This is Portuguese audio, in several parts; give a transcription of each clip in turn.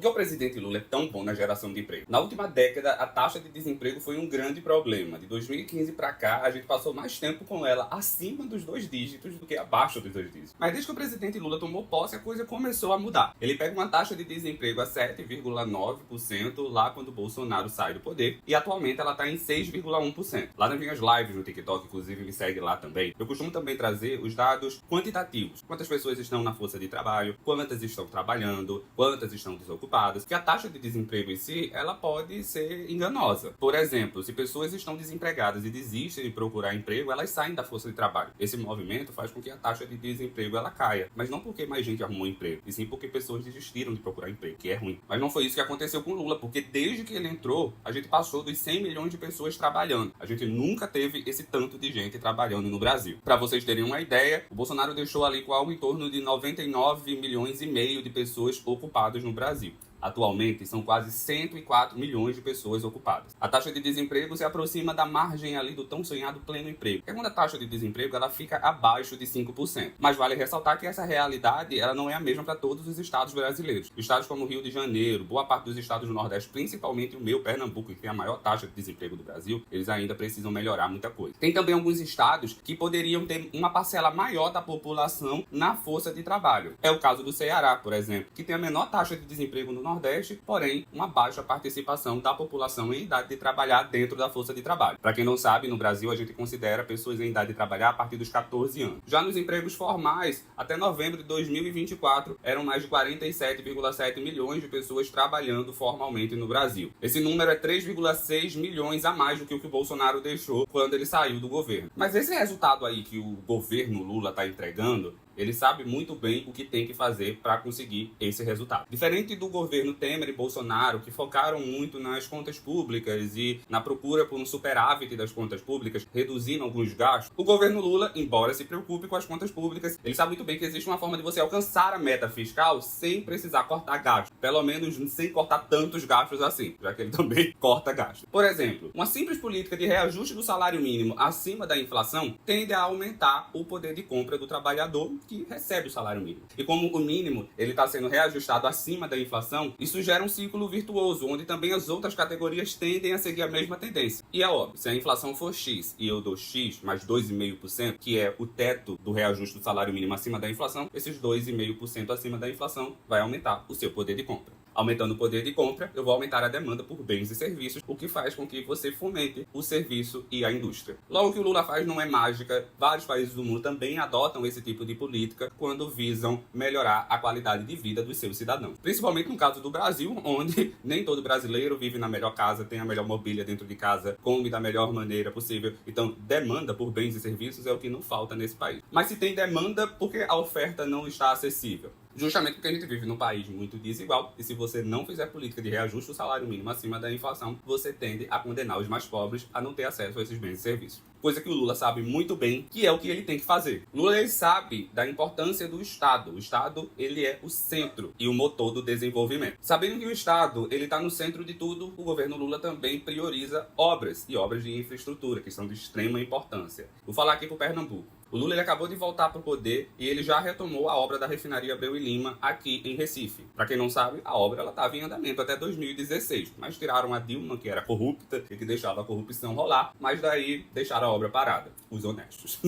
Por que o presidente Lula é tão bom na geração de emprego? Na última década, a taxa de desemprego foi um grande problema. De 2015 para cá, a gente passou mais tempo com ela acima dos 2 dígitos do que abaixo dos 2 dígitos. Mas desde que o presidente Lula tomou posse, a coisa começou a mudar. Ele pega uma taxa de desemprego a 7,9% lá quando o Bolsonaro sai do poder, e atualmente ela está em 6,1%. Lá nas minhas lives no TikTok, inclusive me segue lá também, eu costumo também trazer os dados quantitativos. Quantas pessoas estão na força de trabalho, quantas estão trabalhando, quantas estão desocupadas, que a taxa de desemprego em si, ela pode ser enganosa. Por exemplo, se pessoas estão desempregadas e desistem de procurar emprego, elas saem da força de trabalho. Esse movimento faz com que a taxa de desemprego ela caia, mas não porque mais gente arrumou emprego, e sim porque pessoas desistiram de procurar emprego, que é ruim. Mas não foi isso que aconteceu com Lula, porque desde que ele entrou, a gente passou dos 100 milhões de pessoas trabalhando. A gente nunca teve esse tanto de gente trabalhando no Brasil. Para vocês terem uma ideia, o Bolsonaro deixou ali com algo em torno de 99 milhões e meio de pessoas ocupadas no Brasil. Atualmente, são quase 104 milhões de pessoas ocupadas. A taxa de desemprego se aproxima da margem ali do tão sonhado pleno emprego. É quando a taxa de desemprego ela fica abaixo de 5%. Mas vale ressaltar que essa realidade ela não é a mesma para todos os estados brasileiros. Estados como Rio de Janeiro, boa parte dos estados do Nordeste, principalmente o meu, Pernambuco, que tem a maior taxa de desemprego do Brasil, eles ainda precisam melhorar muita coisa. Tem também alguns estados que poderiam ter uma parcela maior da população na força de trabalho. É o caso do Ceará, por exemplo, que tem a menor taxa de desemprego no Nordeste, porém uma baixa participação da população em idade de trabalhar dentro da força de trabalho. Para quem não sabe, no Brasil a gente considera pessoas em idade de trabalhar a partir dos 14 anos. Já nos empregos formais, até novembro de 2024, eram mais de 47,7 milhões de pessoas trabalhando formalmente no Brasil. Esse número é 3,6 milhões a mais do que o Bolsonaro deixou quando ele saiu do governo. Mas esse resultado aí que o governo Lula está entregando, ele sabe muito bem o que tem que fazer para conseguir esse resultado. Diferente do governo Temer e Bolsonaro, que focaram muito nas contas públicas e na procura por um superávit das contas públicas, reduzindo alguns gastos, o governo Lula, embora se preocupe com as contas públicas, ele sabe muito bem que existe uma forma de você alcançar a meta fiscal sem precisar cortar gastos. Pelo menos sem cortar tantos gastos assim, já que ele também corta gastos. Por exemplo, uma simples política de reajuste do salário mínimo acima da inflação tende a aumentar o poder de compra do trabalhador que recebe o salário mínimo. E como o mínimo ele está sendo reajustado acima da inflação, isso gera um ciclo virtuoso, onde também as outras categorias tendem a seguir a mesma tendência. E é óbvio, se a inflação for X e eu dou X mais 2,5%, que é o teto do reajuste do salário mínimo acima da inflação, esses 2,5% acima da inflação vai aumentar o seu poder de compra. Aumentando o poder de compra, eu vou aumentar a demanda por bens e serviços, o que faz com que você fomente o serviço e a indústria. Logo, o que o Lula faz não é mágica. Vários países do mundo também adotam esse tipo de política quando visam melhorar a qualidade de vida dos seus cidadãos. Principalmente no caso do Brasil, onde nem todo brasileiro vive na melhor casa, tem a melhor mobília dentro de casa, come da melhor maneira possível. Então, demanda por bens e serviços é o que não falta nesse país. Mas se tem demanda, por que a oferta não está acessível? Justamente porque a gente vive num país muito desigual, e se você não fizer política de reajuste do salário mínimo acima da inflação, você tende a condenar os mais pobres a não ter acesso a esses bens e serviços. Coisa que o Lula sabe muito bem, que é o que ele tem que fazer. Lula ele sabe da importância do Estado. O Estado ele é o centro e o motor do desenvolvimento. Sabendo que o Estado ele está no centro de tudo, o governo Lula também prioriza obras e obras de infraestrutura, que são de extrema importância. Vou falar aqui para o Pernambuco. O Lula ele acabou de voltar para o poder e ele já retomou a obra da refinaria Abreu e Lima aqui em Recife. Para quem não sabe, a obra estava em andamento até 2016, mas tiraram a Dilma, que era corrupta e que deixava a corrupção rolar, mas daí deixaram a obra parada. Os honestos.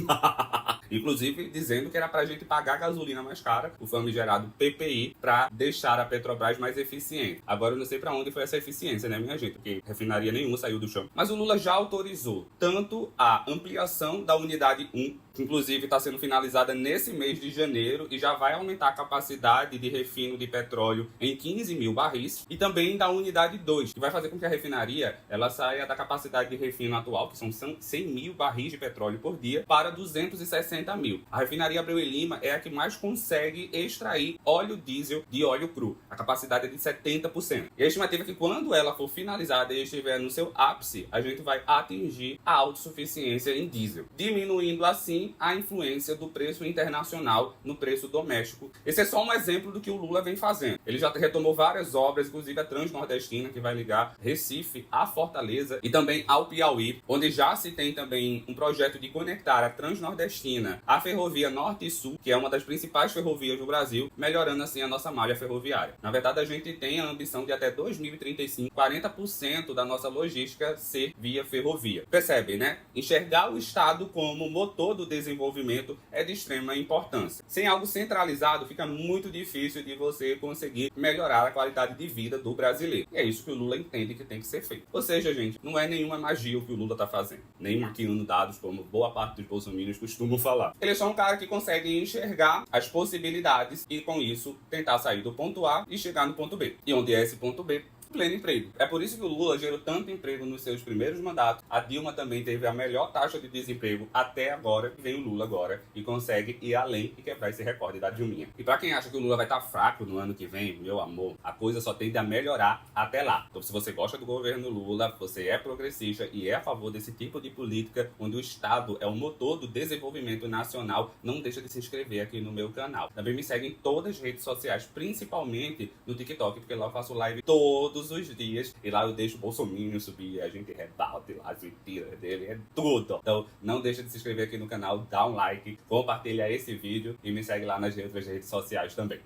Inclusive dizendo que era para a gente pagar a gasolina mais cara, o famigerado PPI, para deixar a Petrobras mais eficiente. Agora eu não sei para onde foi essa eficiência, né, minha gente? Porque refinaria nenhuma saiu do chão. Mas o Lula já autorizou tanto a ampliação da unidade 1, que inclusive está sendo finalizada nesse mês de janeiro e já vai aumentar a capacidade de refino de petróleo em 15 mil barris, e também da unidade 2, que vai fazer com que a refinaria ela saia da capacidade de refino atual, que são 100 mil barris de petróleo por dia, para 260 mil. A refinaria Abreu e Lima é a que mais consegue extrair óleo diesel de óleo cru. A capacidade é de 70%. E a estimativa é que quando ela for finalizada e estiver no seu ápice, a gente vai atingir a autossuficiência em diesel, diminuindo assim sim a influência do preço internacional no preço doméstico. Esse é só um exemplo do que o Lula vem fazendo. Ele já retomou várias obras, inclusive a Transnordestina, que vai ligar Recife a Fortaleza e também ao Piauí, onde já se tem também um projeto de conectar a Transnordestina à ferrovia Norte e Sul, que é uma das principais ferrovias do Brasil, melhorando assim a nossa malha ferroviária. Na verdade, a gente tem a ambição de até 2035, 40% da nossa logística ser via ferrovia. Percebe, né? Enxergar o Estado como motor do desenvolvimento é de extrema importância. Sem algo centralizado, fica muito difícil de você conseguir melhorar a qualidade de vida do brasileiro. E é isso que o Lula entende que tem que ser feito. Ou seja, gente, não é nenhuma magia o que o Lula tá fazendo. Nem maquiando dados, como boa parte dos bolsominions costumam falar. Ele é só um cara que consegue enxergar as possibilidades e, com isso, tentar sair do ponto A e chegar no ponto B. E onde é esse ponto B? Pleno emprego. É por isso que o Lula gerou tanto emprego nos seus primeiros mandatos. A Dilma também teve a melhor taxa de desemprego até agora. Vem o Lula agora e consegue ir além e quebrar esse recorde da Dilminha. E pra quem acha que o Lula vai estar fraco no ano que vem, meu amor, a coisa só tende a melhorar até lá. Então, se você gosta do governo Lula, você é progressista e é a favor desse tipo de política onde o Estado é o motor do desenvolvimento nacional, não deixa de se inscrever aqui no meu canal. Também me segue em todas as redes sociais, principalmente no TikTok, porque lá eu faço live todos os dias e lá eu deixo o bolsominion subir, a gente rebate lá as mentiras dele, é tudo. Então não deixa de se inscrever aqui no canal, dá um like, compartilha esse vídeo e me segue lá nas outras redes sociais também.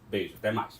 Beijo, até mais.